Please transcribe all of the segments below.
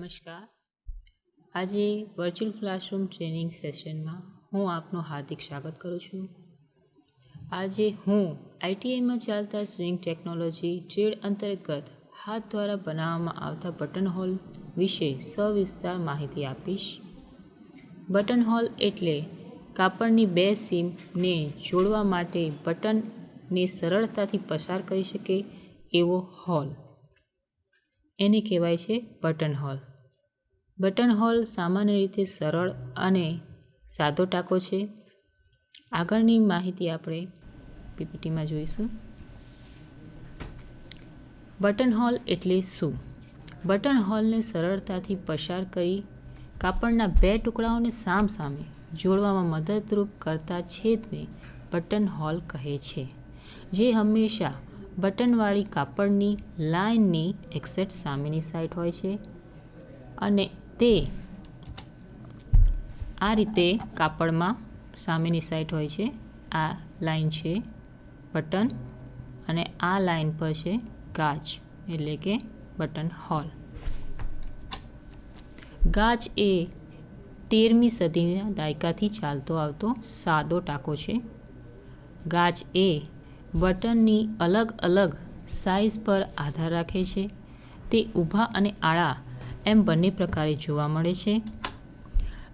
નમસ્કાર. આજે virtual classroom training સેશનમાં હું આપનું હાર્દિક સ્વાગત કરું છું. આજે હું આઈટીઆઈમાં ચાલતા સ્વિંગ ટેકનોલોજી ટ્રેડ અંતર્ગત હાથ દ્વારા બનાવવામાં આવતા બટન હોલ વિશે સવિસ્તાર માહિતી આપીશ. બટન હોલ એટલે કાપડની બે સીમને જોડવા માટે બટનને સરળતાથી પસાર કરી શકે એવો હોલ, એને કહેવાય છે બટન હોલ. બટન હોલ સામાન્ય રીતે સરળ અને સાદો ટાંકો છે. આગળની માહિતી આપણે પીપીટીમાં જોઈશું. બટન હોલ એટલે શું? બટન હોલને સરળતાથી પસાર કરી કાપડના બે ટુકડાઓને સામસામે જોડવામાં મદદરૂપ કરતા છેદને બટન હોલ કહે છે, જે હંમેશા બટનવાળી કાપડની લાઇનની એક્ઝેક્ટ સામેની સાઈડ હોય છે અને તે આ રીતે કાપડમાં સામેની સાઈડ હોય છે. આ લાઇન છે બટન અને આ લાઇન પર છે ગાજ, એટલે કે બટન હોલ. ગાજ એ 13મી સદીના દાયકાથી ચાલતો આવતો સાદો ટાંકો છે. ગાજ એ બટનની અલગ અલગ સાઇઝ પર આધાર રાખે છે. તે ઊભા અને આડા એમ બંને પ્રકારે જોવા મળે છે.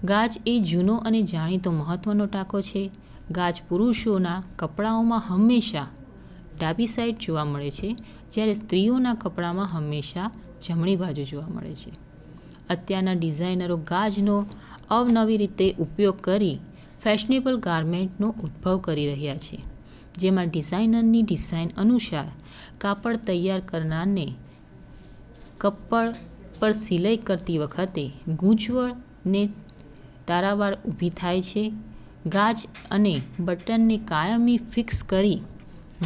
ગાજ એ જૂનો અને જાણીતો મહત્ત્વનો ટાંકો છે. ગાજ પુરુષોના કપડાઓમાં હંમેશા ડાબી સાઈડ જોવા મળે છે, જ્યારે સ્ત્રીઓના કપડામાં હંમેશા જમણી બાજુ જોવા મળે છે. અત્યારના ડિઝાઇનરો ગાજનો અવનવી રીતે ઉપયોગ કરી ફેશનેબલ ગાર્મેન્ટનો ઉદ્ભવ કરી રહ્યા છે, જેમાં ડિઝાઇનરની ડિઝાઇન અનુસાર કાપડ તૈયાર કરનારને કપડ પર સિલાઈ કરતી વખતે ગૂંચવણને તારાવાર ઊભી થાય છે. ગાજ અને બટનને કાયમી ફિક્સ કરી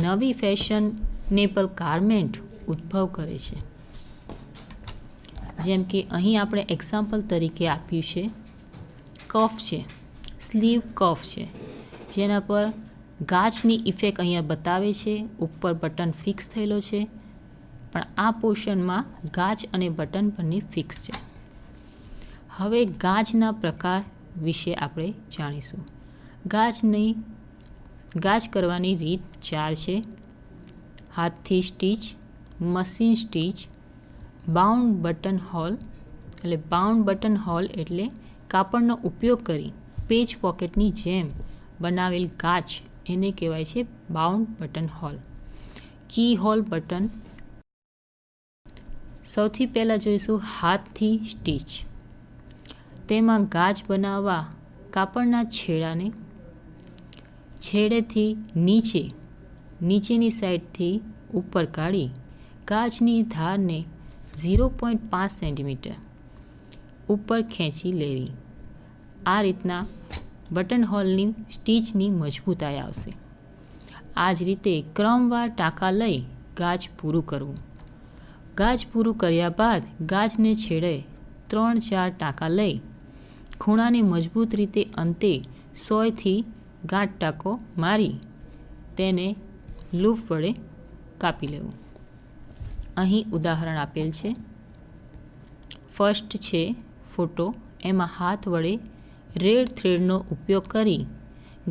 નવી ફેશનેબલ ગાર્મેન્ટ ઉદ્ભવ કરે છે. જેમ કે અહીં આપણે એક્ઝામ્પલ તરીકે આપ્યું છે, કફ છે, સ્લીવ કફ છે, જેના પર ગાજની ઇફેક્ટ અહીંયા બતાવે છે. ઉપર બટન ફિક્સ થયેલો છે, પણ આ પોર્શનમાં ગાજ અને બટન બંને ફિક્સ છે. હવે ગાજના પ્રકાર વિશે આપણે જાણીશું. ગાજ કરવાની રીત 4 છે: હાથથી stitch, machine stitch, bound button hole. એટલે બાઉન્ડ બટન હોલ એટલે કાપડનો ઉપયોગ કરી પેચ પોકેટની જેમ બનાવેલ ગાજ, એને કહેવાય છે બાઉન્ડ બટન હોલ. કી હોલ બટન. સૌથી પહેલાં જોઈશું હાથથી સ્ટીચ. તેમાં ગાજ બનાવવા કાપડના છેડેથી નીચેની સાઈડથી ઉપર કાઢી ગાજની ધારને 0.5 સેન્ટીમીટર ઉપર ખેંચી લેવી. આ રીતના બટન હોલની સ્ટીચની મજબૂતાઈ આવશે. આ જ રીતે ક્રમવાર ટાંકા લઈ ગાજ પૂરું કરવું. ગાજ પૂરું કર્યા બાદ ગાજને છેડે 3-4 ટાંકા લઈ ખૂણાને મજબૂત રીતે અંતે સોયથી ગાંઠ ટાંકો મારી તેને લૂપ વડે કાપી લેવું. અહીં ઉદાહરણ આપેલ છે. ફર્સ્ટ છે ફોટો, એમાં હાથ વડે રેડ થ્રેડનો ઉપયોગ કરી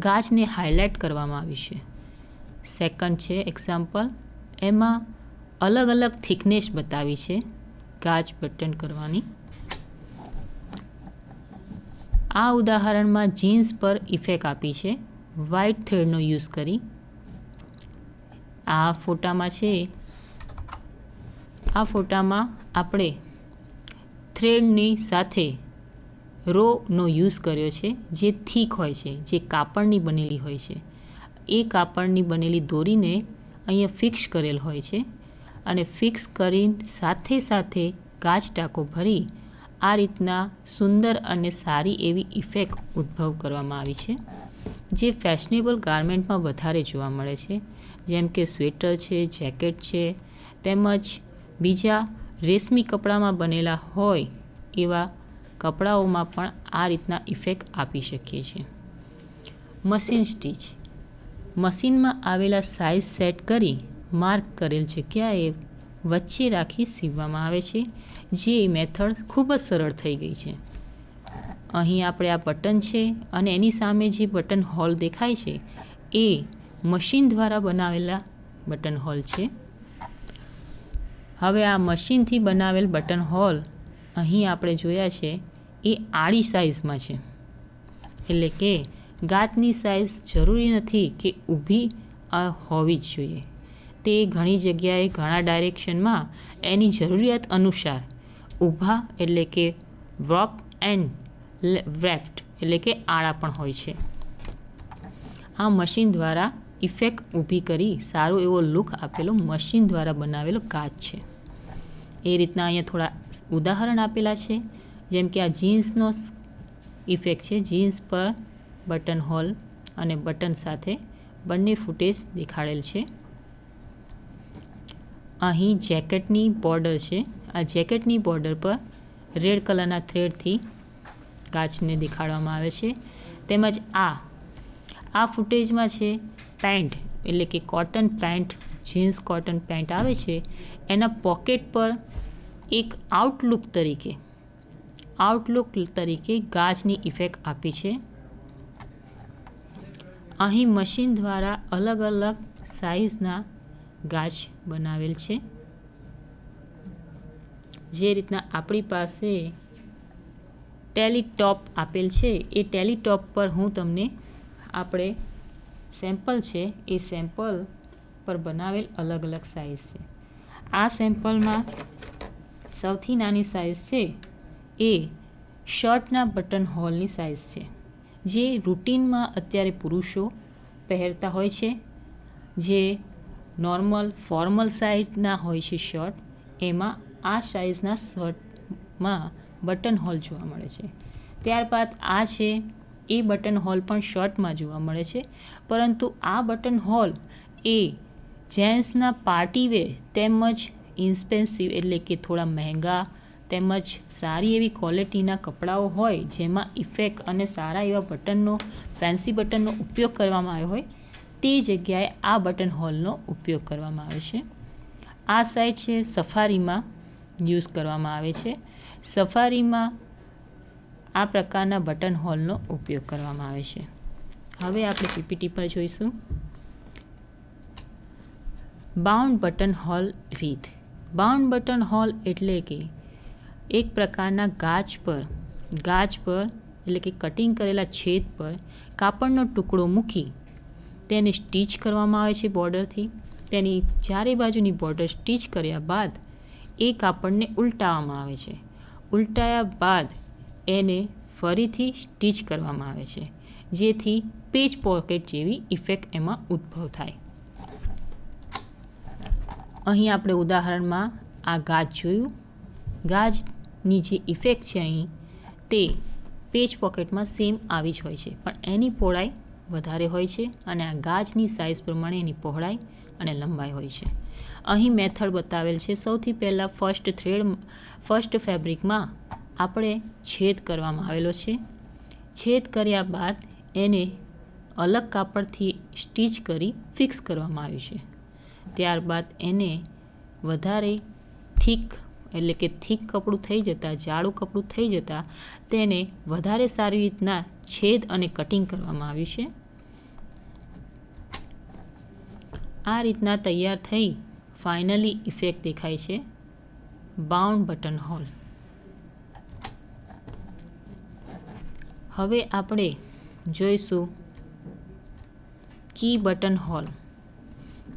ગાજને હાઇલાઇટ કરવામાં આવ્યું છે. સેકન્ડ છે એક્ઝામ્પલ, એમાં અલગ અલગ થિકનેસ બતાવી છે ગાજ બટન કરવાની. આ ઉદાહરણમાં જીન્સ પર ઇફેક્ટ આપી છે વ્હાઇટ થ્રેડનો યુઝ કરી. આ ફોટામાં આપણે થ્રેડની સાથે રોનો યુઝ કર્યો છે, જે થીક હોય છે, જે કાપડની બનેલી હોય છે. એ કાપડની બનેલી દોરીને અહીંયા ફિક્સ કરેલ હોય છે અને ફિક્સ કરીને સાથે ગાજ ટાંકો ભરી આ રીતના સુંદર અને સારી એવી ઇફેક્ટ ઉદ્ભવ કરવામાં આવી છે, જે ફેશનેબલ ગાર્મેન્ટમાં વધારે જોવા મળે છે. જેમ કે સ્વેટર છે, જેકેટ છે, તેમજ બીજા રેશમી કપડામાં બનેલા હોય એવા કપડાઓમાં પણ આ રીતના ઇફેક્ટ આપી શકીએ છીએ. Machine stitch. મશીનમાં આવેલા સાઇઝ સેટ કરી માર્ક કરેલ જગ્યાએ વચ્ચે રાખી સીવવામાં આવે છે, જે મેથડ ખૂબ જ સરળ થઈ ગઈ છે. અહીં આપણે આ બટન છે અને એની સામે જે બટન હોલ દેખાય છે એ મશીન દ્વારા બનાવેલા બટન હોલ છે. હવે આ મશીનથી બનાવેલ બટન હોલ અહીં આપણે જોયા છે એ આડી સાઇઝમાં છે, એટલે કે ગાંઠની સાઇઝ જરૂરી નથી કે ઊભી હોવી જ જોઈએ. તે ઘણી જગ્યાએ ઘણા ડાયરેક્શનમાં એની જરૂરિયાત અનુસાર ઊભા એટલે કે વોપ એન્ડ લેફ્ટ એટલે કે આડા પણ હોય છે. આ મશીન દ્વારા ઇફેક્ટ ઊભી કરી સારો એવો લુક આપેલો મશીન દ્વારા બનાવેલો કાચ છે. એ રીતના અહીંયા થોડા ઉદાહરણ આપેલા છે, જેમ કે આ જીન્સનો ઇફેક્ટ છે. જીન્સ પર બટન હોલ અને બટન સાથે બંને ફૂટેજ દેખાડેલ છે. અહીં જેકેટની બોર્ડર છે. આ જેકેટની બોર્ડર પર રેડ કલરના થ્રેડથી કાચને દેખાડવામાં આવે છે. તેમજ આ ફૂટેજમાં છે પેન્ટ એટલે કે cotton pant, jeans cotton pant આવે છે, એના પોકેટ પર એક આઉટલુક તરીકે ગાજની ઇફેક્ટ આપી છે. અહીં મશીન દ્વારા અલગ અલગ સાઇઝના ગાજ બનાવેલ છે. જે રીતના આપણી પાસે ટેલીટોપ આપેલ છે, એ ટેલીટોપ પર હું તમને આપણે સેમ્પલ છે એ સેમ્પલ પર બનાવેલ અલગ અલગ સાઇઝ છે. આ સેમ્પલમાં સૌથી નાની સાઇઝ છે એ શર્ટના બટન હોલની સાઇઝ છે, જે રૂટીનમાં અત્યારે પુરુષો પહેરતા હોય છે. જે નોર્મલ ફોર્મલ સાઇઝના હોય છે શર્ટ, એમાં આ સાઇઝના શર્ટમાં બટન હોલ જોવા મળે છે. ત્યારબાદ આ છે એ બટન હોલ પણ શર્ટમાં જોવા મળે છે, પરંતુ આ બટન હોલ એ જેન્ટ્સના પાર્ટીવેર તેમજ ઇન્સ્પેન્સિવ એટલે કે થોડા મહેંગા તેમજ સારી એવી ક્વોલિટીના કપડાઓ હોય, જેમાં ઇફેક્ટ અને સારા એવા બટનનો ફેન્સી બટનનો ઉપયોગ કરવામાં આવ્યો હોય, તે જગ્યાએ આ બટન હોલનો ઉપયોગ કરવામાં આવે છે. આ સાઇડ છે સફારીમાં યુઝ કરવામાં આવે છે. સફારીમાં આ પ્રકારના બટન હોલનો ઉપયોગ કરવામાં આવે છે. હવે આપણે પીપીટી પર જોઈશું બાઉન્ડ બટન હોલ રીત. બાઉન્ડ બટન હોલ એટલે કે એક પ્રકારના ગાજ પર એટલે કે કટિંગ કરેલા છેદ પર કાપડનો ટુકડો મૂકી તેને સ્ટીચ કરવામાં આવે છે બોર્ડરથી. તેની ચારે બાજુની બોર્ડર સ્ટીચ કર્યા બાદ એ કાપડને ઉલટાવવામાં આવે છે. ઉલટાયા બાદ એને ફરીથી સ્ટીચ કરવામાં આવે છે, જેથી પેચ પોકેટ જેવી ઇફેક્ટ એમાં ઉદ્ભવ થાય. અહીં આપણે ઉદાહરણમાં આ ગાજ જોયું. ગાજની જે ઇફેક્ટ છે અહીં તે પેચ પોકેટમાં સેમ આવી જ હોય છે, પણ એની પહોળાઈ વધારે હોય છે અને આ ગાજની સાઇઝ પ્રમાણે એની પહોળાઈ અને લંબાઈ હોય છે. અહીં મેથડ બતાવેલ છે. સૌથી પહેલાં ફર્સ્ટ ફેબ્રિકમાં આપણે છેદ કરવામાં આવેલો છે. છેદ કર્યા બાદ એને અલગ કાપડથી સ્ટીચ કરી ફિક્સ કરવામાં આવ્યું છે. ત્યારબાદ એને વધારે થીક એટલે કે થીક કપડું થઈ જતાં, જાડું કપડું થઈ જતાં તેને વધારે સારી રીતના છેદ અને કટિંગ કરવામાં આવ્યું છે. આ રીતના તૈયાર થઈ ફાઇનલી ઇફેક્ટ દેખાય છે બાઉન્ડ બટન હોલ. હવે આપણે જોઈશું કી બટન હોલ.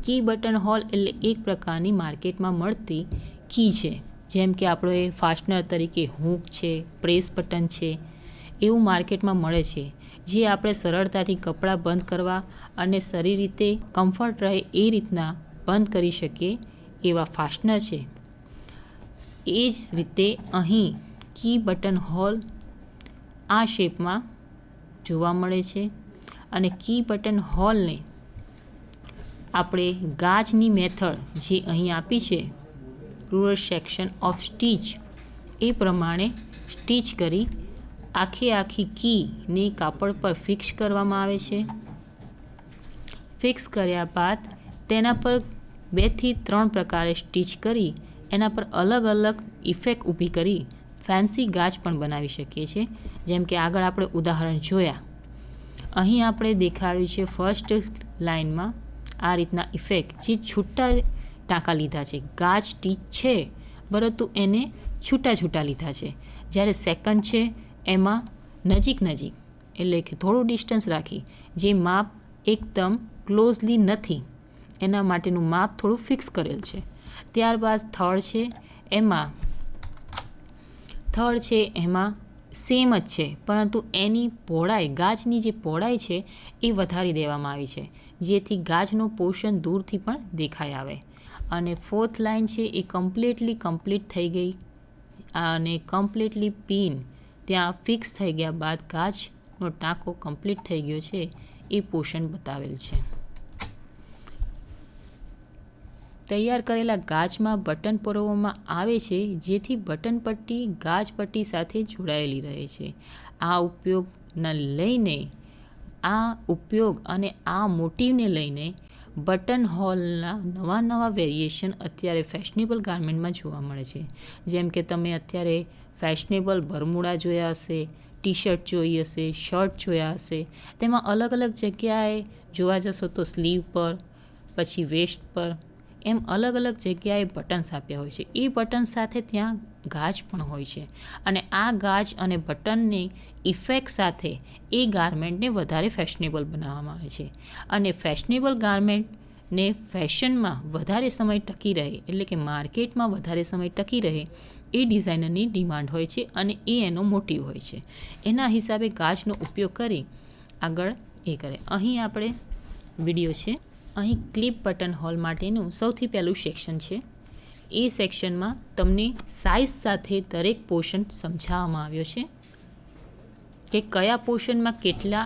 કી બટન હોલ એટલે એક પ્રકારની માર્કેટમાં મળતી કી છે, જેમ કે આપણે ફાસ્ટનર તરીકે હૂક છે, પ્રેસ બટન છે, એવું માર્કેટમાં મળે છે, જે આપણે સરળતાથી કપડાં બંધ કરવા અને સારી રીતે કમ્ફર્ટ રહે એ રીતના બંધ કરી શકીએ એવા ફાસ્ટનર છે. એ જ રીતે અહીં કી બટન હોલ આ શેપમાં જોવા મળે છે અને કી બટન હોલને આપણે ગાજની મેથડ જે અહીં આપી છે, રૂરલ સેક્શન ઓફ સ્ટીચ, એ પ્રમાણે સ્ટીચ કરી આખી કીને કાપડ પર ફિક્સ કરવામાં આવે છે. ફિક્સ કર્યા બાદ તેના પર 2 થી 3 પ્રકારે સ્ટીચ કરી એના પર અલગ અલગ ઇફેક્ટ ઊભી કરી ફેન્સી ગાજ પણ બનાવી શકીએ છીએ. જેમ કે આગળ આપણે ઉદાહરણ જોયા. અહીં આપણે દેખાડ્યું છે ફર્સ્ટ લાઇનમાં આ રીતના ઇફેક્ટ જે છૂટા ટાંકા લીધા છે. ગાજ સ્ટીચ છે પરંતુ એને છૂટા છૂટા લીધા છે. જ્યારે સેકન્ડ છે એમાં નજીક એટલે કે થોડું ડિસ્ટન્સ રાખી જે માપ એકદમ ક્લોઝલી નથી એના માટેનું માપ થોડું ફિક્સ કરેલ છે. ત્યારબાદ થર્ડ છે એમાં સેમ જ છે પરંતુ એની પહોળાઈ ગાજની જે પહોળાઈ છે એ વધારી દેવામાં આવી છે જેથી ગાજનો પોર્શન દૂરથી પણ દેખાઈ આવે. અને ફોર્થ લાઇન છે એ કમ્પ્લીટ થઈ ગઈ અને કમ્પ્લીટલી પિન ત્યાં ફિક્સ થઈ ગયા બાદ ગાજનો ટાંકો કમ્પ્લીટ થઈ ગયો છે એ પોર્શન બતાવેલ છે. તૈયાર કરેલા ગાજમાં બટન પરોવવામાં આવે છે જેથી બટન પટ્ટી ગાજ પટ્ટી સાથે જોડાયેલી રહે છે. આ ઉપયોગ અને આ મોટિવને લઈને બટન હોલના નવા વેરિએશન અત્યારે ફેશનેબલ ગાર્મેન્ટમાં જોવા મળે છે. જેમ કે તમે અત્યારે ફેશનેબલ બરમુડા જોયા હશે, ટી શર્ટ જોઈ હશે, શર્ટ જોયા હશે. તેમાં અલગ અલગ જગ્યાએ જોવા જશો તો સ્લીવ પર, પછી વેસ્ટ પર, એમ અલગ અલગ જગ્યાએ બટન્સ આપ્યા હોય છે. એ બટન સાથે ત્યાં ગાજ પણ હોય છે અને આ ગાજ અને બટનની ઇફેક્ટ સાથે એ ગાર્મેન્ટને વધારે ફેશનેબલ બનાવવામાં આવે છે. અને ફેશનેબલ ગાર્મેન્ટને ફેશનમાં વધારે સમય ટકી રહે એટલે કે માર્કેટમાં વધારે સમય ટકી રહે એ ડિઝાઇનરની ડિમાન્ડ હોય છે અને એ એનો મોટિવ હોય છે. એના હિસાબે ગાજનો ઉપયોગ કરી આગળ એ કરે. અહીં આપણે વિડીયો છે. અહીં ક્લિપ બટન હોલ માટેનું સૌથી પહેલું સેક્શન છે. એ સેક્શનમાં તમને સાઇઝ સાથે દરેક પોર્શન સમજાવવામાં આવ્યો છે કે કયા પોર્શનમાં કેટલા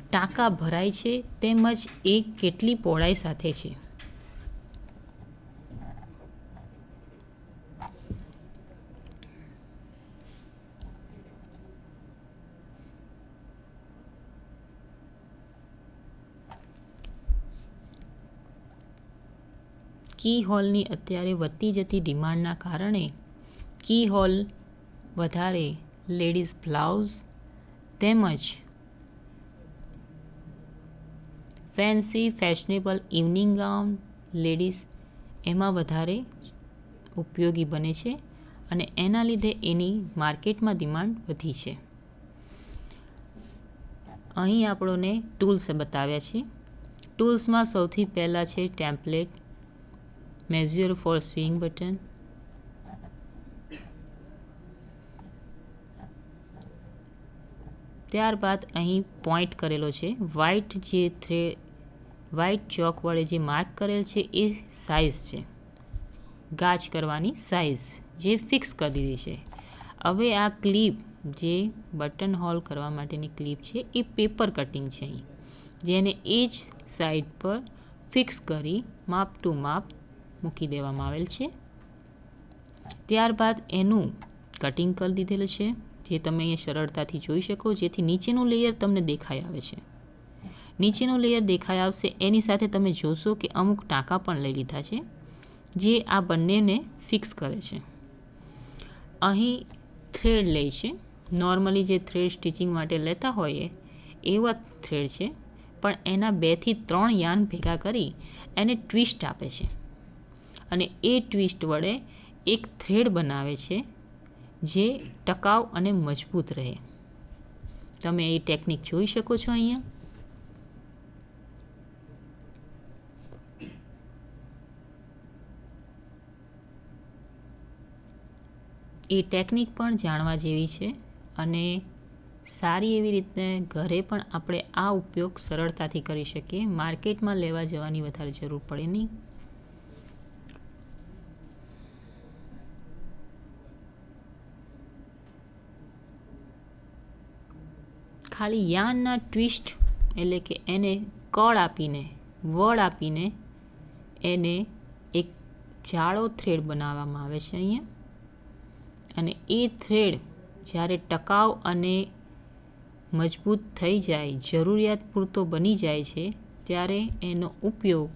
ટાંકા ભરાય છે તેમજ એ કેટલી પહોળાઈ સાથે છે. કી હોલની અત્યારે વધતી જતી ડિમાન્ડના કારણે કી હોલ વધારે લેડીઝ બ્લાઉઝ તેમજ fancy fashionable evening gown ladies એમાં વધારે ઉપયોગી બને છે અને એના લીધે એની માર્કેટમાં ડિમાન્ડ વધી છે. અહીં આપણને ટૂલ્સ બતાવ્યા છે. ટૂલ્સમાં સૌથી પહેલાં છે template, measure for swing button, ત્યારબાદ અહીં પોઈન્ટ કરેલો છે. વ્હાઇટ ચોક વડે જે માર્ક કરેલ છે એ સાઇઝ છે, ગાજ કરવાની સાઇઝ જે ફિક્સ કરી દીધી છે. હવે આ ક્લિપ જે બટન હોલ કરવા માટેની ક્લિપ છે એ પેપર કટિંગ છે અહીં, જેને એ જ સાઈડ પર ફિક્સ કરી માપ ટુ માપ મૂકી દેવામાં આવેલ છે. ત્યારબાદ એનું કટિંગ કરી દીધેલું છે જે તમે અહીંયા સરળતાથી જોઈ શકો, જેથી નીચેનું લેયર તમને દેખાઈ આવે છે. નીચેનું લેયર દેખાઈ આવશે એની સાથે તમે જોશો કે અમુક ટાંકા પણ લઈ લીધા છે જે આ બંનેને ફિક્સ કરે છે. અહીં થ્રેડ લે છે. નોર્મલી જે થ્રેડ સ્ટિચિંગ માટે લેતા હોઈએ એવા થ્રેડ છે, પણ એના 2 થી 3 યાન ભેગા કરી એને ટ્વિસ્ટ આપે છે અને એ ટ્વિસ્ટ વડે એક થ્રેડ બનાવે છે જે ટકાઉ અને મજબૂત રહે. તમે એ ટેકનિક જોઈ શકો છો અહીંયા. એ ટેકનિક પણ જાણવા જેવી છે અને સારી એવી રીતે ઘરે પણ આપણે આ ઉપયોગ સરળતાથી કરી શકીએ. માર્કેટમાં લેવા જવાની વધારે જરૂર પડે નહીં. ખાલી યાનના ટ્વિસ્ટ એટલે કે એને વળ આપીને એને એક જાડો થ્રેડ બનાવવામાં આવે છે અહીંયા. અને એ થ્રેડ જ્યારે ટકાઉ અને મજબૂત થઈ જાય, જરૂરિયાત પૂરતો બની જાય છે, ત્યારે એનો ઉપયોગ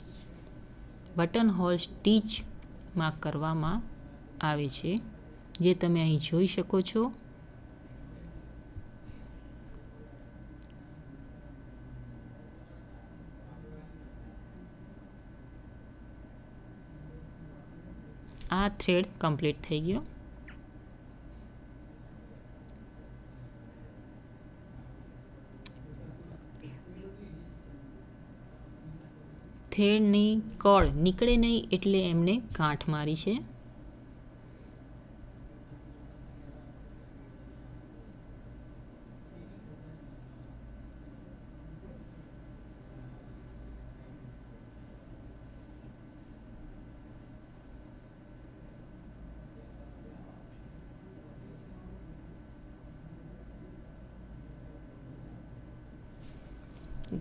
બટન હોલ સ્ટીચમાં કરવામાં આવે છે, જે તમે અહીં જોઈ શકો છો. આ થ્રેડ કમ્પ્લીટ થઈ ગયો. થ્રેડની કળ નીકળે નહીં એટલે એમને ગાંઠ મારી છે.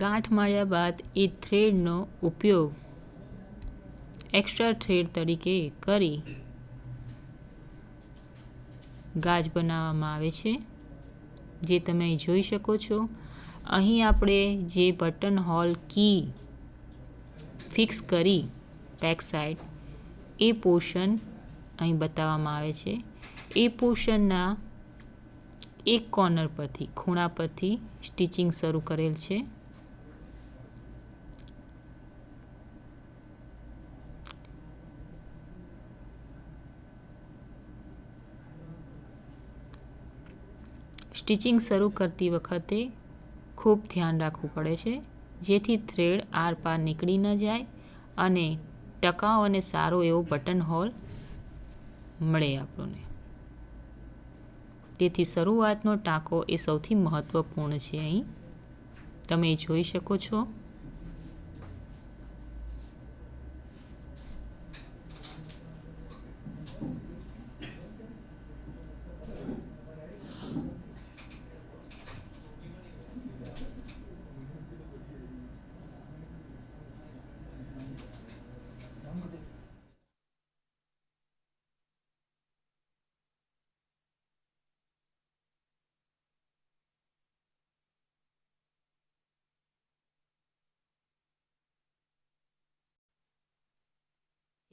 ગાંઠ માર્યા બાદ એ થ્રેડનો ઉપયોગ એક્સ્ટ્રા થ્રેડ તરીકે કરી ગાજ બનાવવામાં આવે છે, જે તમે અહીં જોઈ શકો છો. અહીં આપણે જે બટન હોલ કી ફિક્સ કરી બેક સાઈડ એ પોર્શન અહીં બતાવવામાં આવે છે. એ પોર્શનના એક કોર્નર પરથી ખૂણા પરથી સ્ટિચિંગ શરૂ કરેલ છે. સ્ટિચિંગ શરૂ કરતી વખતે ખૂબ ધ્યાન રાખવું પડે છે, જેથી થ્રેડ આર પાર નીકળી ન જાય અને ટકાઉ અને સારો એવો બટન હોલ મળે આપણને. તેથી શરૂઆતનો ટાંકો એ સૌથી મહત્ત્વપૂર્ણ છે. અહીં તમે જોઈ શકો છો.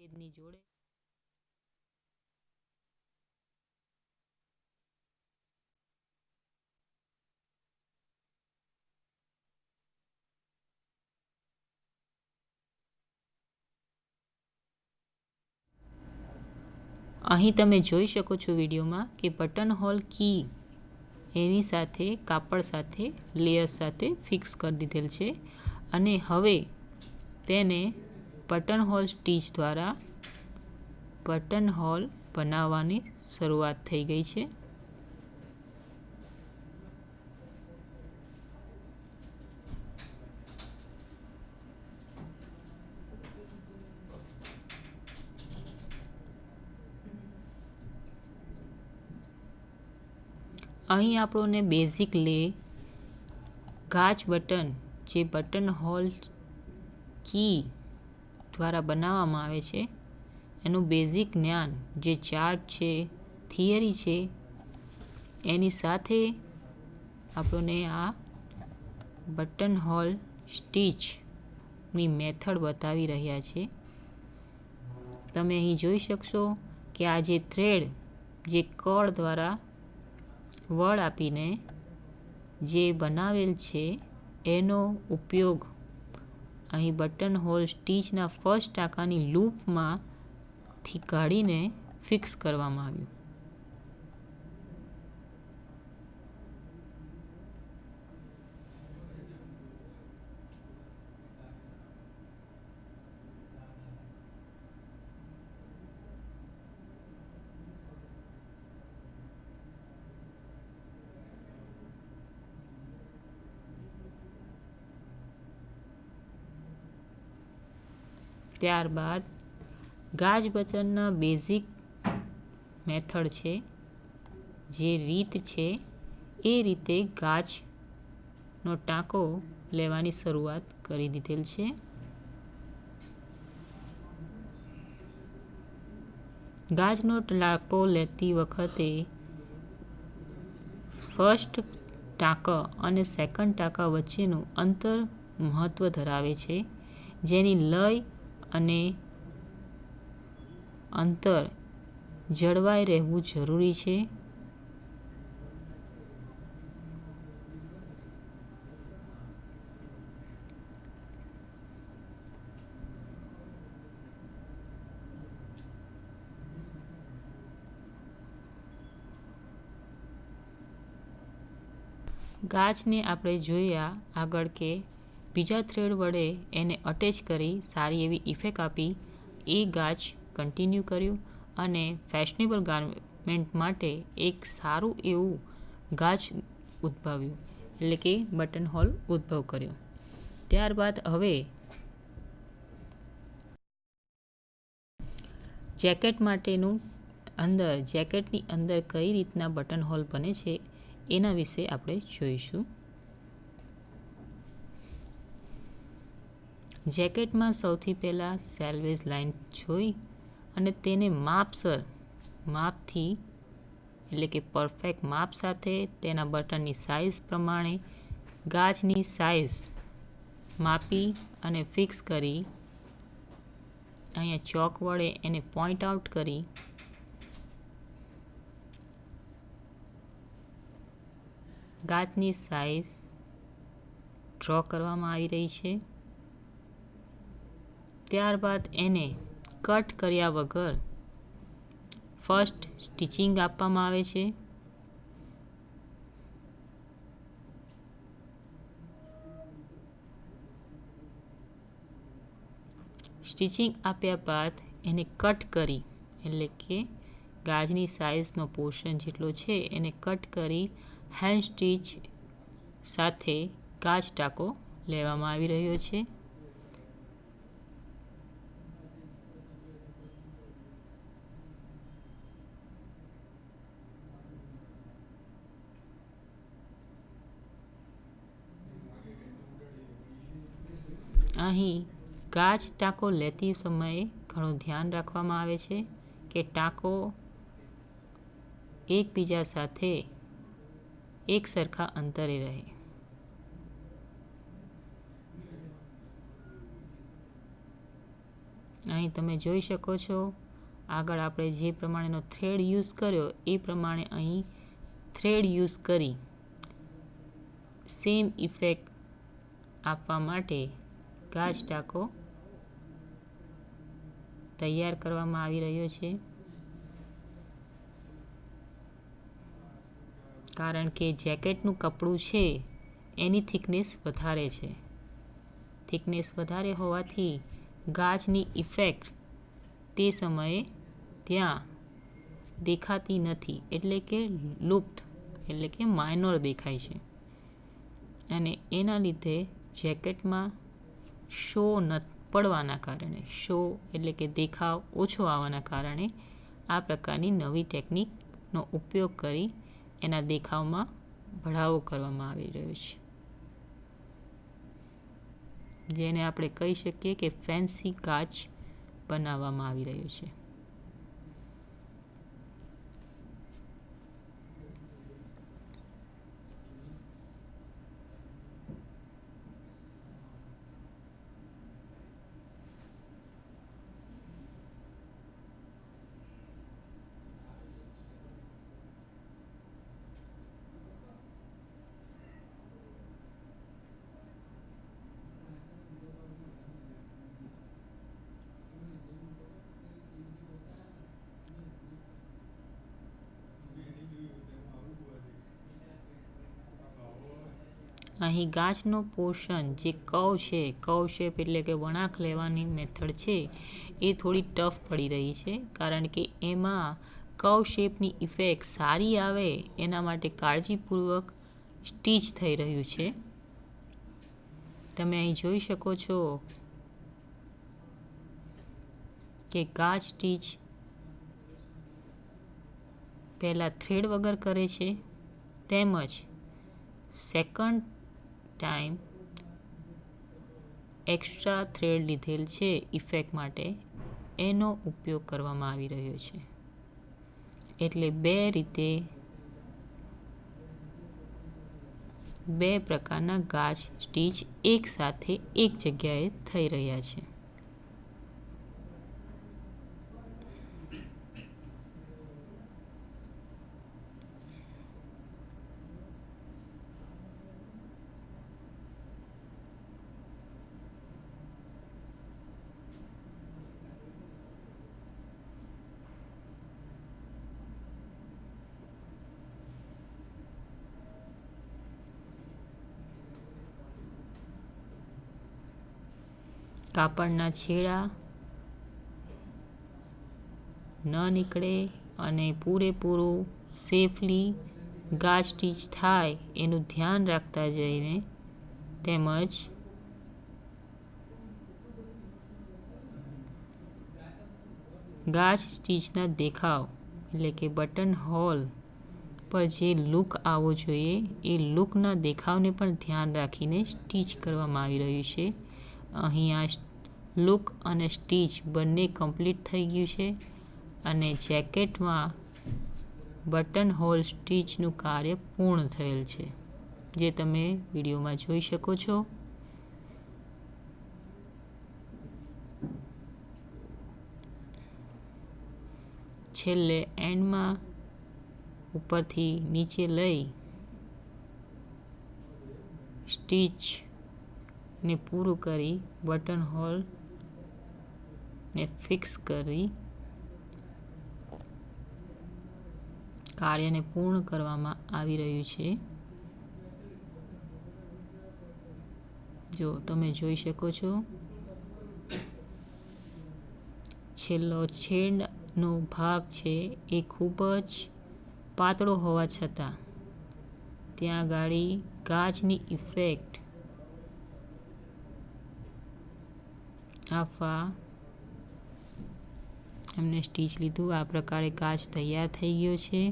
છેદની જોડે અહીં તમે જોઈ શકો છો વિડીયોમાં કે બટન હોલ કી એની સાથે કાપડ સાથે લેયર સાથે ફિક્સ કરી દીધેલ છે અને હવે તેને બટન હોલ સ્ટીચ દ્વારા બટન હોલ બનાવવાની શરૂઆત થઈ ગઈ છે. અહીં આપણને બેઝિક લે ગાજ બટન જે બટન હોલ કી દ્વારા બનાવવામાં આવે છે એનું બેઝિક જ્ઞાન જે ચાર્ટ છે, થિયરી છે, એની સાથે આપણને આ બટન હોલ સ્ટીચની મેથડ બતાવી રહ્યા છે. તમે અહીં જોઈ શકશો કે આ જે થ્રેડ જે કળ દ્વારા વળ આપીને જે બનાવેલ છે એનો ઉપયોગ અહીં બટન હોલ સ્ટીચના ફર્સ્ટ ટાંકાની લૂપમાંથી કાઢીને ફિક્સ કરવામાં આવ્યું. ત્યારબાદ ગાજ બટનના બેઝિક મેથડ છે, જે રીત છે એ રીતે ગાજનો ટાંકો લેવાની શરૂઆત કરી દીધેલ છે. ગાજનો ટાંકો લેતી વખતે ફર્સ્ટ ટાંકા અને સેકન્ડ ટાંકા વચ્ચેનું અંતર મહત્ત્વ ધરાવે છે, જેની લય અને અંતર જળવાઈ રહેવું જરૂરી છે. ગાજને આપણે જોયા આગળ કે બીજા થ્રેડ વડે એને અટેચ કરી સારી એવી ઇફેક્ટ આપી. એ ગાજ કન્ટિન્યુ કર્યું અને ફેશનેબલ ગાર્મેન્ટ માટે એક સારું એવું ગાજ ઉદ્ભવ્યું, એટલે કે બટન હોલ ઉદ્ભવ કર્યો. ત્યારબાદ હવે જેકેટ માટેનું જેકેટની અંદર કઈ રીતના બટન હોલ બને છે એના વિશે આપણે જોઈશું. જેકેટમાં સૌથી પહેલાં સેલ્વેજ લાઇન જોઈ અને તેને માપથી એટલે કે પરફેક્ટ માપ સાથે તેના બટનની સાઇઝ પ્રમાણે ગાજની સાઇઝ માપી અને ફિક્સ કરી અહીંયા ચોક વડે એને પોઈન્ટ આઉટ કરી ગાજની સાઇઝ ડ્રો કરવામાં આવી રહી છે. ત્યારબાદ એને કટ કર્યા વગર ફર્સ્ટ સ્ટિચિંગ આપવામાં આવે છે. સ્ટિચિંગ આપ્યા બાદ એને કટ કરી એટલે કે ગાજની સાઇઝનો પોર્શન જેટલો છે એને કટ કરી હેન્ડ સ્ટીચ સાથે ગાજ ટાંકો લેવામાં આવી રહ્યો છે. અહીં ગાજ ટાંકો લેતી સમયે ઘણું ધ્યાન રાખવામાં આવે છે કે ટાંકો એકબીજા સાથે એક સરખા અંતરે રહે. અહીં તમે જોઈ શકો છો આગળ આપણે જે પ્રમાણેનો થ્રેડ યુઝ કર્યો એ પ્રમાણે અહીં થ્રેડ યુઝ કરી સેમ ઇફેક્ટ આપવા માટે ગાજ ટાંકો તૈયાર કરવામાં આવી રહ્યો છે. કારણ કે જેકેટનું કપડું છે એની થિકનેસ વધારે છે. થિકનેસ વધારે હોવાથી ગાજની ઇફેક્ટ તે સમયે ત્યાં દેખાતી નથી, એટલે કે લુપ્ત એટલે કે માઇનોર દેખાય છે. અને એના લીધે જેકેટમાં શો પડવાના કારણે એટલે કે દેખાવ ઓછો આવવાના કારણે આ પ્રકારની નવી ટેકનિકનો ઉપયોગ કરી એના દેખાવમાં બઢાવો કરવામાં આવી રહ્યો છે, જેને આપણે કહી શકીએ કે ફેન્સી ગાજ બનાવવામાં આવી રહ્યો છે. અહીં ગાજનો પોર્શન જે કર્વ છે, કર્વ શેપ એટલે કે વળાંક લેવાની મેથડ છે એ થોડી ટફ પડી રહી છે, કારણ કે એમાં કર્વ શેપની ઇફેક્ટ સારી આવે એના માટે કાળજીપૂર્વક સ્ટીચ થઈ રહ્યું છે. તમે અહીં જોઈ શકો છો કે ગાજ સ્ટીચ પહેલાં થ્રેડ વગર કરે છે, તેમજ સેકન્ડ ટાઈમ એક્સ્ટ્રા થ્રેડ લીધેલ છે ઇફેક્ટ માટે, એનો ઉપયોગ કરવામાં આવી રહ્યો છે. એટલે બે પ્રકારના ગાજ સ્ટીચ એક સાથે એક જગ્યાએ થઈ રહ્યા છે. કાપડના છેડા ન નીકળે અને પૂરેપૂરું સેફલી ગાજ સ્ટીચ થાય એનું ધ્યાન રાખતા જઈને, તેમજ ગાજ સ્ટીચના દેખાવ એટલે કે બટન હોલ પર જે લુક આવવો જોઈએ એ લુકના દેખાવને પણ ધ્યાન રાખીને સ્ટીચ કરવામાં આવી રહ્યું છે. અહીં આ લુક અને સ્ટીચ બંને કમ્પ્લીટ થઈ ગયું છે અને જેકેટમાં બટન હોલ સ્ટીચનું કાર્ય પૂર્ણ થયેલ છે, જે તમે વિડીયોમાં જોઈ શકો છો. છેલ્લે એન્ડમાં ઉપરથી નીચે લઈ સ્ટીચને પૂરું કરી બટન હોલને ફિક્સ કરી કાર્યને પૂર્ણ કરવામાં આવી રહ્યું છે. જો તમે જોઈ શકો છો, છેલ્લો છેડનો ભાગ છે એ ખૂબ જ પાતળો હોવા છતાં ત્યાં ગાડી ગાજની ઇફેક્ટ આપવા એમને સ્ટીચ લીધું. આ પ્રકારે ગાજ તૈયાર થઈ ગયો છે.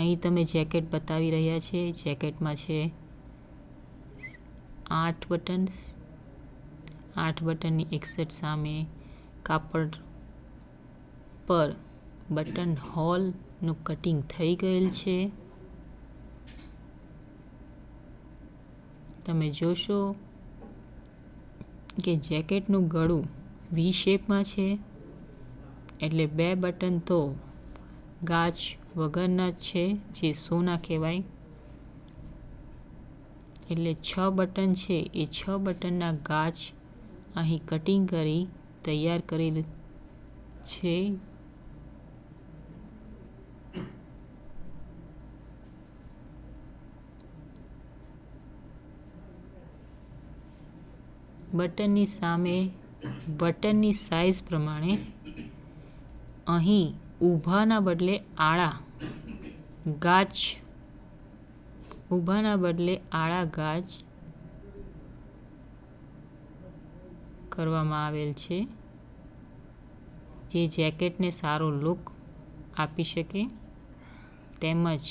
અહીં તમે જેકેટ બતાવી રહ્યા છે. જેકેટમાં છે 8 બટન્સ. 8 બટનની એક્ઝેક્ટ સામે કાપડ પર બટન હોલનું કટિંગ થઈ ગયેલ છે. તમે જોશો કે જેકેટનું ગળું વી શેપમાં છે, એટલે 2 બટન તો ગાજ વગરના જ છે, જે સોના કહેવાય. એટલે 6 બટન છે એ 6 બટનના ગાજ અહીં કટિંગ કરી તૈયાર કરેલ છે. બટનની સામે બટનની સાઇઝ પ્રમાણે અહીં ઊભાના બદલે આડા ગાજ કરવામાં આવેલ છે, જે જેકેટને સારો લુક આપી શકે. તેમજ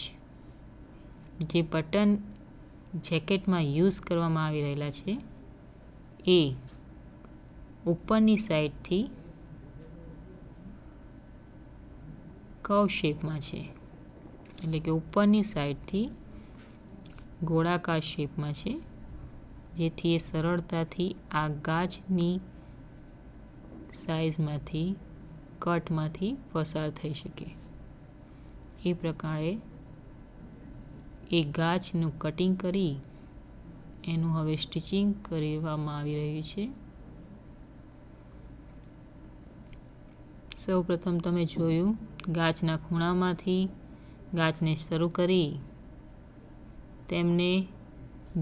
જે બટન જેકેટમાં યુઝ કરવામાં આવી રહેલા છે એ ઉપરની સાઈડથી કર્વ શેપમાં છે, એટલે કે ઉપરની સાઈડથી ગોળાકાર શેપમાં છે, જેથી એ સરળતાથી આ ગાજની સાઈઝમાંથી કટમાંથી પસાર થઈ શકે. એ પ્રકારે એ ગાજનું કટિંગ કરી એનું હવે સ્ટિચિંગ કરવામાં આવી રહ્યું છે. સૌપ્રથમ તમે જોયું, ગાજના ખૂણામાંથી ગાજને શરૂ કરી તેમને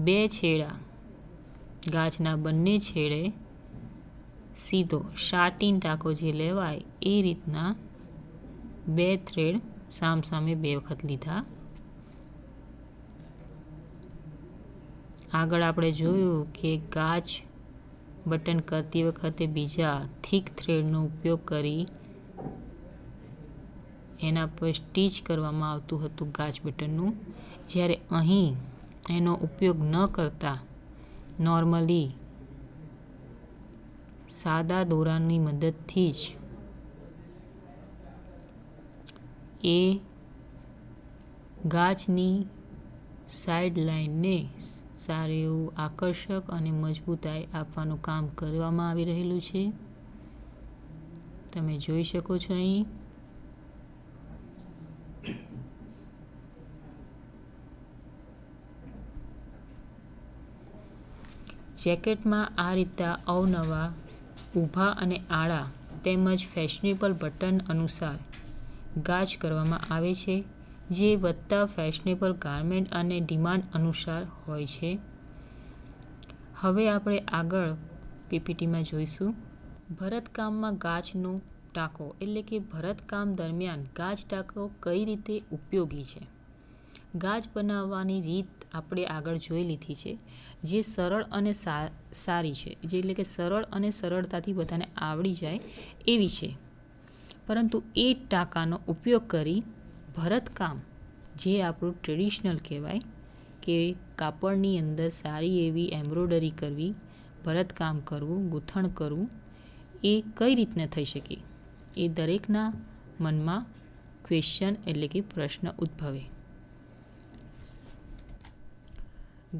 2 છેડા ગાજના બંને છેડે સીધો શાર્ટીન ટાંકો જે લેવાય એ રીતના 2 થ્રેડ સામસામે 2 વખત લીધા. આગળ આપણે જોયું કે ગાજ બટન કરતી વખતે બીજા થીક થ્રેડનો ઉપયોગ કરી એના પર સ્ટીચ કરવામાં આવતું હતું ગાજ બટનનું, જ્યારે અહીં એનો ઉપયોગ ન કરતા નોર્મલી સાદા દોરાની મદદથી જ એ ગાજની સાઈડ લાઈનને સારું એવું આકર્ષક અને મજબૂતાઈ આપવાનું કામ કરવામાં આવી રહેલું છે. તમે જોઈ શકો છો અહીં જેકેટમાં આ રીતે અવનવા ઊભા અને આડા તેમજ ફેશનેબલ બટન અનુસાર ગાજ કરવામાં આવે છે, જે વધતા ફેશનેબલ ગારમેન્ટ અને ડિમાન્ડ અનુસાર હોય છે. હવે આપણે આગળ પીપીટીમાં જોઈશું ભરતકામમાં ગાજનો ટાંકો એટલે કે ભરતકામ દરમિયાન ગાજ ટાંકો કઈ રીતે ઉપયોગી છે. ગાજ બનાવવાની રીત આપણે આગળ જોઈ લીધી છે, જે સરળ અને સારી છે, જે એટલે કે સરળ અને સરળતાથી બધાને આવડી જાય એવી છે. પરંતુ એ ટાંકાનો ઉપયોગ કરી ભરતકામ, જે આપણું ટ્રેડિશનલ કહેવાય કે કાપડની અંદર સારી એવી એમ્બ્રોઇડરી કરવી, ભરતકામ કરવું, ગૂંથણ કરવું, એ કઈ રીતના થઈ શકે, એ દરેકના મનમાં ક્વેશ્ચન એટલે કે પ્રશ્ન ઉદ્ભવે.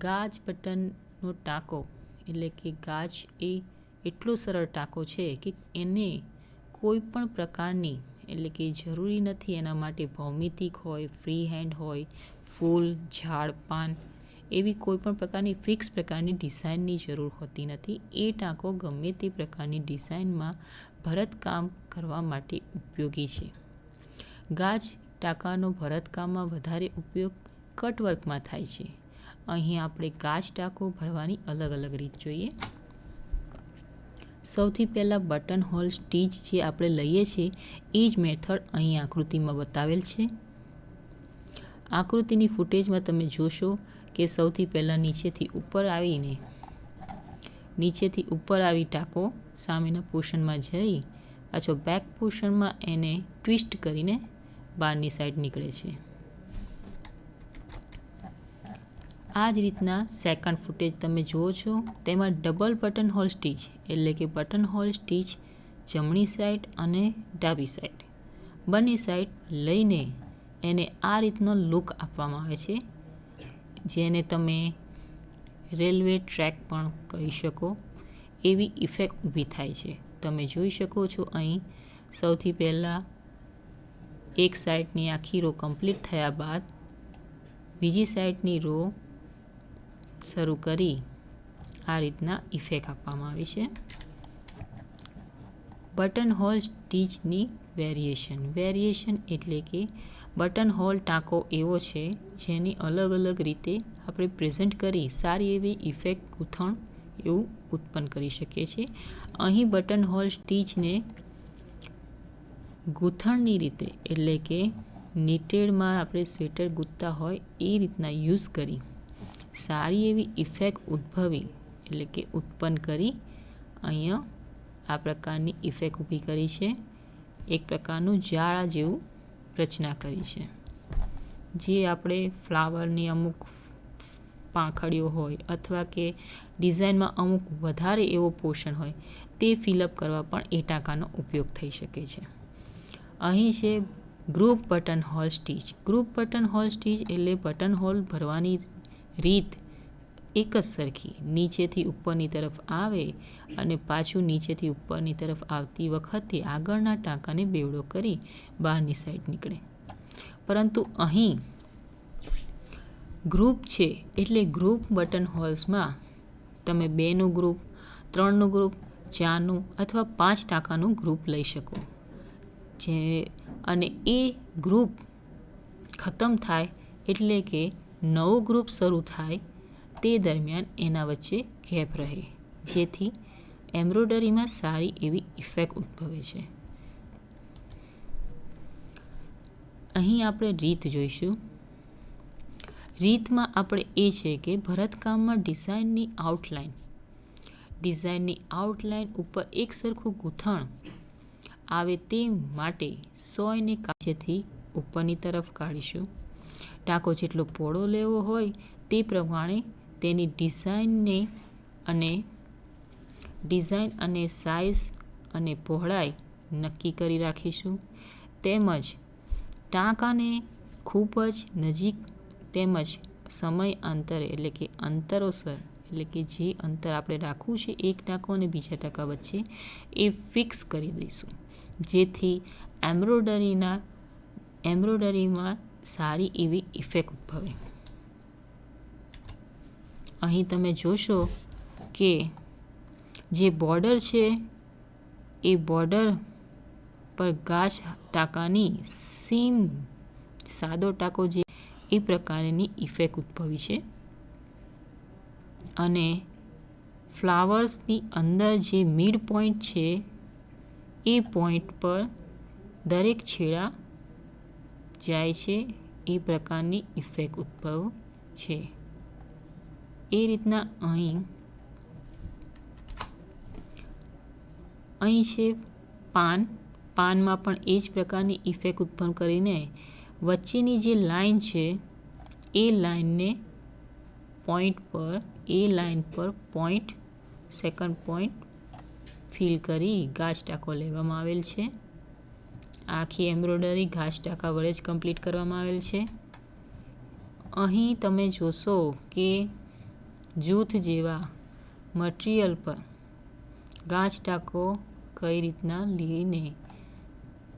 ગાજ બટનનો ટાંકો એટલે કે ગાજ એ એટલો સરળ ટાંકો છે કે એને કોઈ પણ પ્રકારની એટલે કે જરૂરી નથી એના માટે ભૌમિતિક હોય, ફ્રી હેન્ડ હોય, ફૂલ, ઝાડ, પાન એવી કોઈ પણ પ્રકારની ફિક્સ પ્રકારની ડિઝાઇનની જરૂર હોતી નથી. એ ટાંકો ગમે તે પ્રકારની ડિઝાઇનમાં ભરતકામ કરવા માટે ઉપયોગી છે. ગાજ ટાંકાનો ભરતકામમાં વધારે ઉપયોગ કટવર્કમાં થાય છે. અહીં આપણે ગાજ ટાંકો ભરવાની અલગ અલગ રીત જોઈએ. સૌથી પહેલાં બટન હોલ સ્ટીચ જે આપણે લઈએ છીએ એ જ મેથડ અહીં આકૃતિમાં બતાવેલ છે. આકૃતિની ફૂટેજમાં તમે જોશો કે સૌથી પહેલાં નીચેથી ઉપર આવી ટાંકો સામેના પોર્શનમાં જઈ પાછો બેક પોર્શનમાં એને ટ્વિસ્ટ કરીને બહારની સાઈડ નીકળે છે. આ જ રીતના સેકન્ડ ફૂટેજ તમે જુઓ છો, તેમાં ડબલ બટન હોલ સ્ટીચ એટલે કે બટન હોલ સ્ટીચ જમણી સાઈડ અને ડાબી સાઈડ બંને સાઈડ લઈને એને આ રીતનો લુક આપવામાં આવે છે, જેને તમે રેલવે ટ્રેક પણ કહી શકો. એવી ઇફેક્ટ ઊભી થાય છે. તમે જોઈ શકો છો અહીં સૌથી પહેલાં એક સાઈડની આખી રો કમ્પ્લીટ થયા બાદ બીજી સાઈડની રો શરૂ કરી આ રીતના ઇફેક્ટ આપવામાં આવી છે. બટન હોલ સ્ટીચની વેરિએશન એટલે કે બટન હોલ ટાંકો એવો છે જેની અલગ અલગ રીતે આપણે પ્રેઝન્ટ કરી સારી એવી ઇફેક્ટ ગૂંથણ એવું ઉત્પન્ન કરી શકીએ છીએ. અહીં બટન હોલ સ્ટીચને ગૂંથણની રીતે એટલે કે નીટેડમાં આપણે સ્વેટર ગૂંથતા હોય એ રીતના યુઝ કરી સારી એવી ઇફેક્ટ એટલે કે ઉત્પન્ન કરી અહીંયા આ પ્રકારની ઇફેક્ટ ઊભી કરી છે. એક પ્રકારનું જાળા જેવું રચના કરી છે, જે આપણે ફ્લાવરની અમુક પાંખડીઓ હોય અથવા કે ડિઝાઇનમાં અમુક વધારે એવો પોર્શન હોય તે ફિલઅપ કરવા પણ એ ટાંકાનો ઉપયોગ થઈ શકે છે. અહીં છે group button hole stitch. Group button hole stitch એટલે બટન હોલ ભરવાની રીત એક જ સરખી, નીચેથી ઉપરની તરફ આવે અને પાછું નીચેથી ઉપરની તરફ આવતી વખતે આગળના ટાંકાને બેવડો કરી બહારની સાઈડ નીકળે. પરંતુ અહીં ગ્રુપ છે એટલે ગ્રુપ બટન હોલ્સમાં તમે 2નું ગ્રુપ, 3નું ગ્રુપ, 4નું અથવા 5 ટાંકાનું ગ્રુપ લઈ શકો. અને એ ગ્રુપ ખતમ થાય એટલે કે નવો ગ્રુપ શરૂ થાય તે દરમિયાન એના વચ્ચે ગેપ રહે, જેથી એમ્બ્રોઇડરીમાં સારી એવી ઇફેક્ટ ઉદ્ભવે છે. અહીં આપણે રીત જોઈશું. રીતમાં આપણે એ છે કે ભરતકામમાં ડિઝાઇનની આઉટલાઇન ઉપર એક સરખું ગૂંથણ આવે તે માટે 100ને કાચેથી ઉપરની તરફ કાઢીશું. ટાંકો જેટલો પહોળો લેવો હોય તે પ્રમાણે તેની ડિઝાઇન અને સાઇઝ અને પહોળાઈ નક્કી કરી રાખીશું. તેમજ ટાંકાને ખૂબ જ નજીક તેમજ સમય અંતરે એટલે કે અંતરોસર એટલે કે જે અંતર આપણે રાખવું છે એક ટાંકો અને બીજા ટાંકા વચ્ચે એ ફિક્સ કરી દઈશું, જેથી એમ્બ્રોઇડરીમાં સારી એવી ઇફેક્ટ ઉદ્ભવે. અહીં તમે જોશો કે જે બોર્ડર છે એ બોર્ડર પર ગાજ ટાંકાની સેમ સાદો ટાંકો જે એ પ્રકારની ઇફેક્ટ ઉદ્ભવી છે. અને ફ્લાવર્સની અંદર જે મિડ પોઈન્ટ છે એ પોઈન્ટ પર દરેક છેડા જાય છે એ પ્રકારની ઇફેક્ટ ઉદ્ભવ છે. એ રીતના અહીં છે પાનમાં પણ એ જ પ્રકારની ઇફેક્ટ ઉત્પન્ન કરીને વચ્ચેની જે લાઈન છે એ લાઈનને લાઈન પર પોઈન્ટ સેકન્ડ પોઈન્ટ ફિલ કરી ગાજ ટાંકો લેવામાં આવેલ છે. આખી એમ્બ્રોઇડરી ગાજ ટાંકા વડે જ કમ્પ્લીટ કરવામાં આવેલ છે. અહીં તમે જોશો કે જૂથ જેવા મટીરિયલ પર ગાજ ટાંકો કઈ રીતના લઈને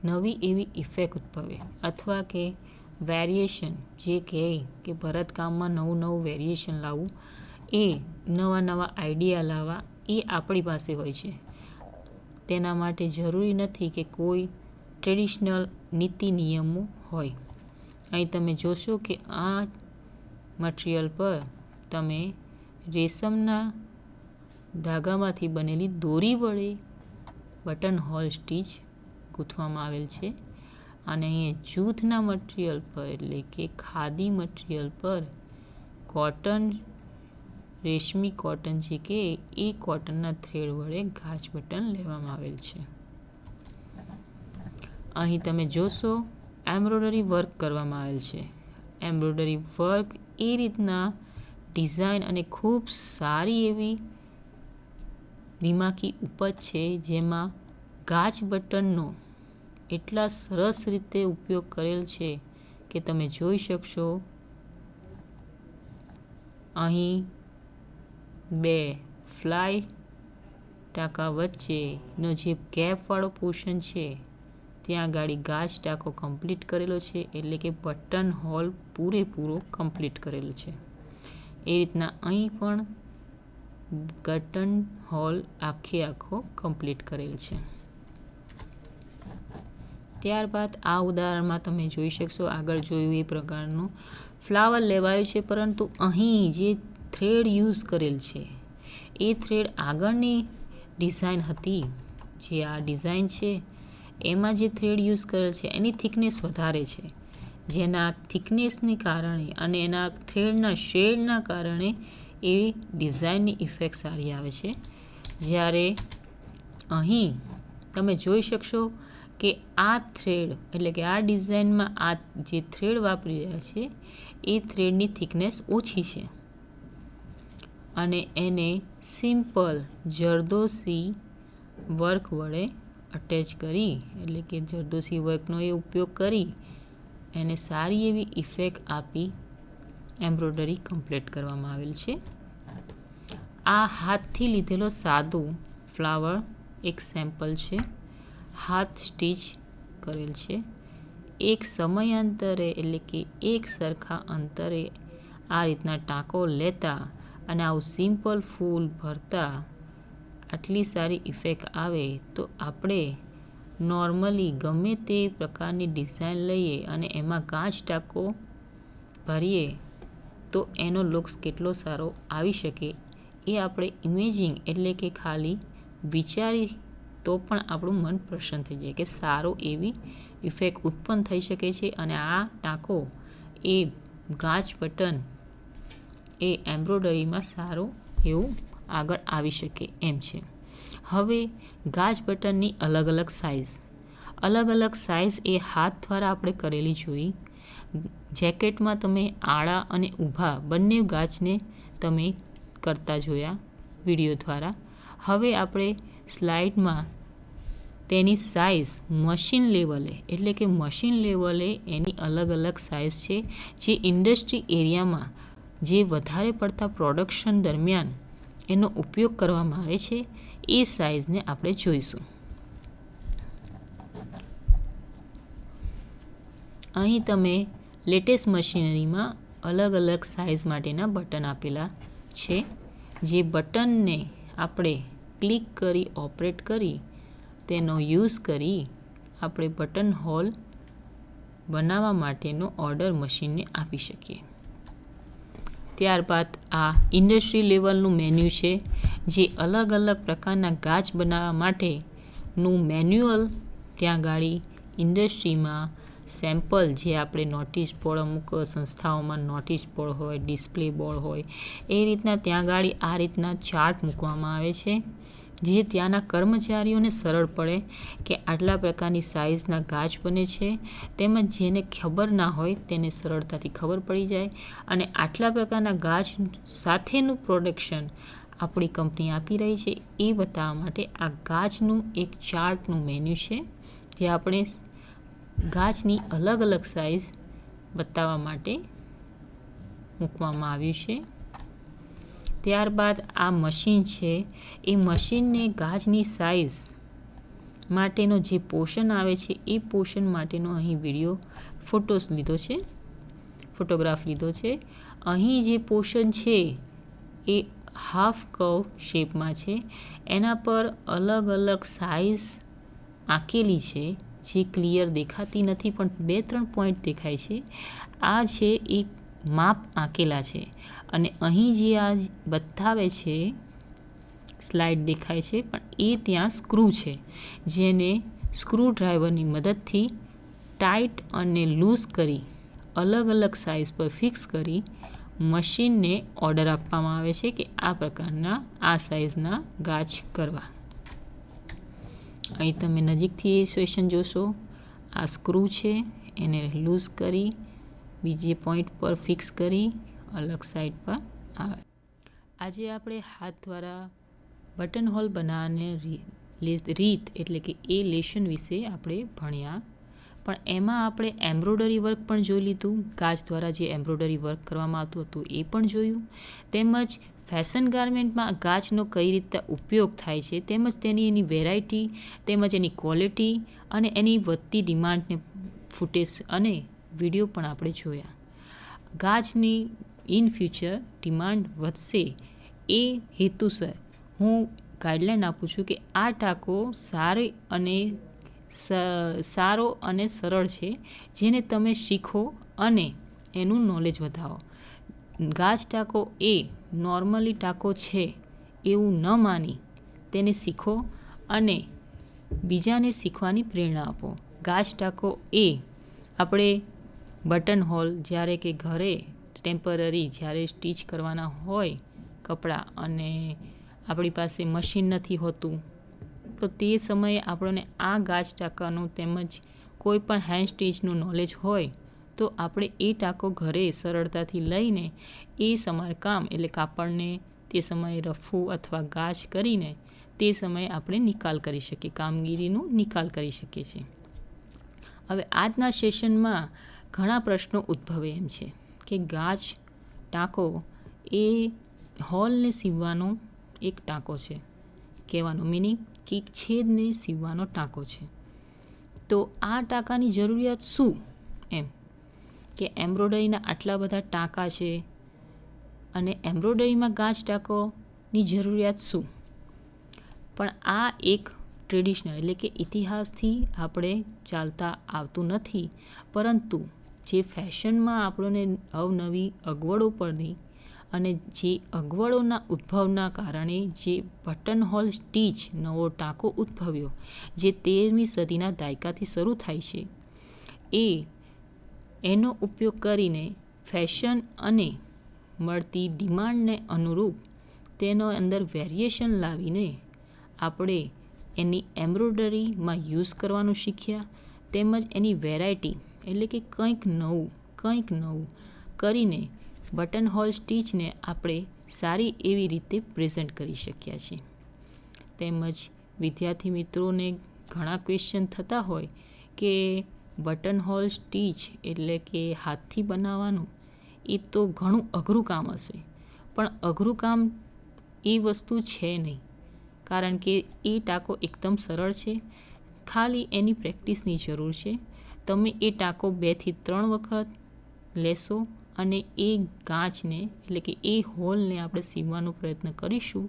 નવી એવી ઇફેક્ટ ઉદ્ભવે અથવા કે વેરિએશન જે કહે કે ભરતકામમાં નવું વેરિએશન લાવવું, એ નવા આઈડિયા લાવવા એ આપણી પાસે હોય છે. તેના માટે જરૂરી નથી કે કોઈ ટ્રેડિશનલ નીતિ નિયમો હોય. અહીં તમે જોશો કે આ મટીરિયલ પર તમે રેશમના ધાગામાંથી બનેલી દોરી વડે બટન હોલ સ્ટીચ ગૂંથવામાં આવેલ છે અને અહીંયા જૂથના મટીરિયલ પર એટલે કે ખાદી મટીરિયલ પર કોટન, રેશમી કોટન છે કે એ કોટનના થ્રેડ વડે ગાજ બટન લેવામાં આવેલ છે. અહીં તમે જોશો એમ્બ્રોઇડરી વર્ક કરવામાં આવેલ છે. એમ્બ્રોઇડરી વર્ક એ રીતના ડિઝાઇન અને ખૂબ સારી એવી દિમાગી ઉપજ છે જેમાં ગાજ બટનનો એટલા સરસ રીતે ઉપયોગ કરેલ છે કે તમે જોઈ શકશો. અહીં બે ફ્લાય ટાંકા વચ્ચેનો જે ગેપવાળો પોર્શન છે ત્યાં ગાડી ગાજ ટાંકો કમ્પ્લીટ કરેલો છે, એટલે કે બટન હોલ પૂરેપૂરો કમ્પ્લીટ કરેલો છે. એ રીતના અહીં પણ બટન હોલ આખો કમ્પ્લીટ કરેલ છે. ત્યારબાદ આ ઉદાહરણમાં તમે જોઈ શકશો આગળ જોયું એ પ્રકારનું ફ્લાવર લેવાયું છે, પરંતુ અહીં જે થ્રેડ યુઝ કરેલ છે એ થ્રેડ આગળની ડિઝાઇન હતી. જે આ ડિઝાઇન છે એમાં જે થ્રેડ યુઝ કરેલ છે એની થિકનેસ વધારે છે, જેના થિકનેસને કારણે અને એના થ્રેડના શેડના કારણે એ ડિઝાઇનની ઇફેક્ટ સારી આવે છે. જ્યારે અહીં તમે જોઈ શકશો કે આ થ્રેડ એટલે કે આ ડિઝાઇનમાં આ જે થ્રેડ વાપરી રહ્યા છે એ થ્રેડની થિકનેસ ઓછી છે અને એને સિમ્પલ જરદોશી વર્ક વડે અટેચ કરી એટલે કે જરદોશી વર્કનો એ ઉપયોગ કરી એને સારી એવી ઇફેક્ટ આપી એમ્બ્રોઇડરી કમ્પ્લીટ કરવામાં આવેલ છે. આ હાથથી લીધેલો સાદો ફ્લાવર એક સેમ્પલ છે. હાથ સ્ટીચ કરેલ છે. એક સમયાંતરે એટલે કે એક સરખા અંતરે આ રીતના ટાંકો લેતા અને આવું સિમ્પલ ફૂલ ભરતા આટલી સારી ઇફેક્ટ આવે તો આપણે નોર્મલી ગમે તે પ્રકારની ડિઝાઇન લઈએ અને એમાં ગાજ ટાંકો ભરીએ તો એનો લુક્સ કેટલો સારો આવી શકે એ આપણે ઇમેજિંગ એટલે કે ખાલી વિચારી તો પણ આપણું મન પ્રસન્ન થઈ જાય કે સારો એવી ઇફેક્ટ ઉત્પન્ન થઈ શકે છે અને આ ટાંકો એ ગાજ બટન એ એમ્બ્રોઇડરીમાં સારું એવું આગળ આવી શકે એમ છે. હવે ગાજ બટનની અલગ અલગ સાઇઝ એ હાથ દ્વારા આપણે કરેલી જોઈ. જેકેટમાં તમે આડા અને ઊભા બંને ગાજને તમે કરતા જોયા વિડીયો દ્વારા. હવે આપણે સ્લાઇડમાં તેની સાઇઝ મશીન લેવલે એટલે કે મશીન લેવલે એની અલગ સાઇઝ છે જે ઇન્ડસ્ટ્રી એરિયામાં જે વધારે પડતા પ્રોડક્શન દરમિયાન એનો ઉપયોગ કરવામાં આવે છે એ સાઇઝને આપણે જોઈશું. અહીં તમે લેટેસ્ટ મશીનરીમાં અલગ સાઇઝ માટેના બટન આપેલા છે. જે બટનને આપણે ક્લિક કરી ઓપરેટ કરી તેનો યુઝ કરી આપણે બટન હોલ બનાવવા માટેનો ઓર્ડર મશીનને આપી શકીએ. ત્યારબાદ આ ઇન્ડસ્ટ્રી લેવલનું મેન્યુ છે, જે અલગ અલગ પ્રકારના ગાજ બનાવવા માટેનું મેન્યુઅલ ત્યાં ગાડી ઇન્ડસ્ટ્રીમાં સેમ્પલ જે આપણે નોટિસ બોર્ડ, અમુક સંસ્થાઓમાં નોટિસ બોર્ડ હોય, ડિસ્પ્લે બોર્ડ હોય, એ રીતના ત્યાં ગાડી આ રીતના ચાર્ટ મૂકવામાં આવે છે, જે ત્યાંના કર્મચારીઓને સરળ પડે કે આટલા પ્રકારની સાઇઝના ગાજ બને છે, તેમજ જેને ખબર ના હોય તેને સરળતાથી ખબર પડી જાય અને આટલા પ્રકારના ગાજ સાથેનું પ્રોડક્શન આપણી કંપની આપી રહી છે એ બતાવવા માટે આ ગાજનું એક ચાર્ટનું મેન્યુ છે, જે આપણે ગાજની અલગ અલગ સાઇઝ બતાવવા માટે મૂકવામાં આવ્યું છે. ત્યારબાદ આ મશીન છે, એ મશીનને ગાજની સાઇઝ માટેનો જે પોર્શન આવે છે એ પોર્શન માટેનો અહીં ફોટોગ્રાફ લીધો છે. અહીં જે પોર્શન છે એ હાફ કર્વ શેપમાં છે, એના પર અલગ અલગ સાઇઝ આંકેલી છે, જે ક્લિયર દેખાતી નથી પણ 2-3 પોઈન્ટ દેખાય છે. આ છે એક માપ આંકેલા છે અને અહીં જે આ બતાવે છે સ્લાઇડ દેખાય છે, પણ એ ત્યાં સ્ક્રૂ છે, જેને સ્ક્રૂ ડ્રાઈવરની મદદથી ટાઈટ અને લૂઝ કરી અલગ અલગ સાઇઝ પર ફિક્સ કરી મશીનને ઓર્ડર આપવામાં આવે છે કે આ પ્રકારના આ સાઇઝના ગાજ કરવા. અહીં તમે નજીકથી એ સેશન જોશો. આ સ્ક્રૂ છે, એને લૂઝ કરી બીજે પોઈન્ટ પર ફિક્સ કરી અલગ સાઈડ પર આવે. આજે આપણે હાથ દ્વારા બટન હોલ બનાવવાની રીત એટલે કે એ લેશન વિશે આપણે ભણ્યા, પણ એમાં આપણે એમ્બ્રોઇડરી વર્ક પણ જોઈ લીધું. ગાજ દ્વારા જે એમ્બ્રોઇડરી વર્ક કરવામાં આવતું હતું એ પણ જોયું, તેમજ ફેશન ગાર્મેન્ટમાં ગાજનો કઈ રીતે ઉપયોગ થાય છે, તેમજ એની વેરાયટી, તેમજ એની ક્વોલિટી અને એની વધતી ડિમાન્ડને ફૂટેજ અને વિડીયો પણ આપણે જોયા. ગાજની ઇન ફ્યુચર ડિમાન્ડ વધશે એ હેતુસર હું ગાઈડલાઈન આપું છું કે આ ટાંકો સારો અને સરળ છે, જેને તમે શીખો અને એનું નોલેજ વધારો. ગાજ ટાંકો એ નોર્મલી ટાંકો છે એવું ન માની તેને શીખો અને બીજાને શીખવાની પ્રેરણા આપો. ગાજ ટાંકો એ આપણે બટન હોલ જ્યારે કે ઘરે ટેમ્પરરી જ્યારે સ્ટીચ કરવાના હોય કપડાં અને આપણી પાસે મશીન નથી હોતું, તો તે સમયે આપણને આ ગાજ ટાંકાનું તેમજ કોઈ પણ હેન્ડ સ્ટીચનું નોલેજ હોય તો આપણે એ ટાંકો ઘરે સરળતાથી લઈને એ સમારકામ એટલે કાપડને તે સમયે રફવું અથવા ગાજ કરીને તે સમયે આપણે નિકાલ કરી શકીએ, કામગીરીનું નિકાલ કરી શકીએ છીએ. હવે આજના સેશનમાં ઘણા પ્રશ્નો ઉદ્ભવે એમ છે કે ગાજ ટાંકો એ હોલને સીવવાનો એક ટાંકો છે, કહેવાનો મિનિંગ કે છેદને સીવવાનો ટાંકો છે. તો આ ટાંકાની જરૂરિયાત શું? એમ કે એમ્બ્રોઇડરીના આટલા બધા ટાંકા છે અને એમ્બ્રોઇડરીમાં ગાજ ટાંકોની જરૂરિયાત શું? પણ આ એક ટ્રેડિશનલ એટલે કે ઇતિહાસથી આપણે ચાલતા આવતું નથી, પરંતુ જે ફેશનમાં આપણને અવનવી અગવડો પડી અને જે અગવડોના ઉદ્ભવના કારણે જે બટન હોલ સ્ટીચ નવો ટાંકો ઉદ્ભવ્યો, જે 13મી સદીના દાયકાથી શરૂ થાય છે, એનો ઉપયોગ કરીને ફેશન અને મળતી ડિમાન્ડને અનુરૂપ તેનો અંદર વેરિએશન લાવીને આપણે એની એમ્બ્રોઇડરીમાં યુઝ કરવાનું શીખ્યા, તેમજ એની વેરાયટી એટલે કે કંઈક નવું કરીને બટન હોલ સ્ટીચને આપણે સારી એવી રીતે પ્રેઝન્ટ કરી શક્યા છીએ. તેમજ વિદ્યાર્થી મિત્રોને ઘણા ક્વેશ્ચન થતા હોય કે બટન હોલ સ્ટીચ એટલે કે હાથથી બનાવવાનું એ તો ઘણું અઘરું કામ હશે, પણ અઘરું કામ એ વસ્તુ છે નહીં, કારણ કે એ ટાંકો એકદમ સરળ છે, ખાલી એની પ્રેક્ટિસની જરૂર છે. તમે એ ટાંકો 2 થી 3 વખત લેશો અને એ ગાંચને એટલે કે એ હોલને આપણે સીવવાનો પ્રયત્ન કરીશું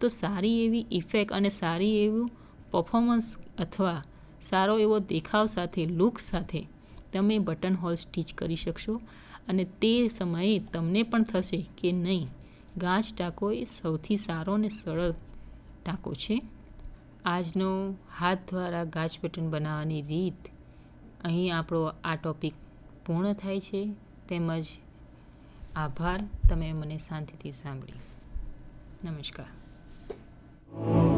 તો સારી એવી ઇફેક્ટ અને સારી એવું પરફોર્મન્સ અથવા સારો એવો દેખાવ સાથે લુક સાથે તમે બટન હોલ સ્ટીચ કરી શકશો. અને તે સમયે તમને પણ થશે કે નહીં, ગાજ ટાંકો એ સૌથી સારો અને સરળ ટાંકો છે. આજનો હાથ દ્વારા ગાજ પેટર્ન બનાવવાની રીત, અહીં આપણો આ ટૉપિક પૂર્ણ થાય છે. તેમજ આભાર, તમે મને શાંતિથી સાંભળી. નમસ્કાર.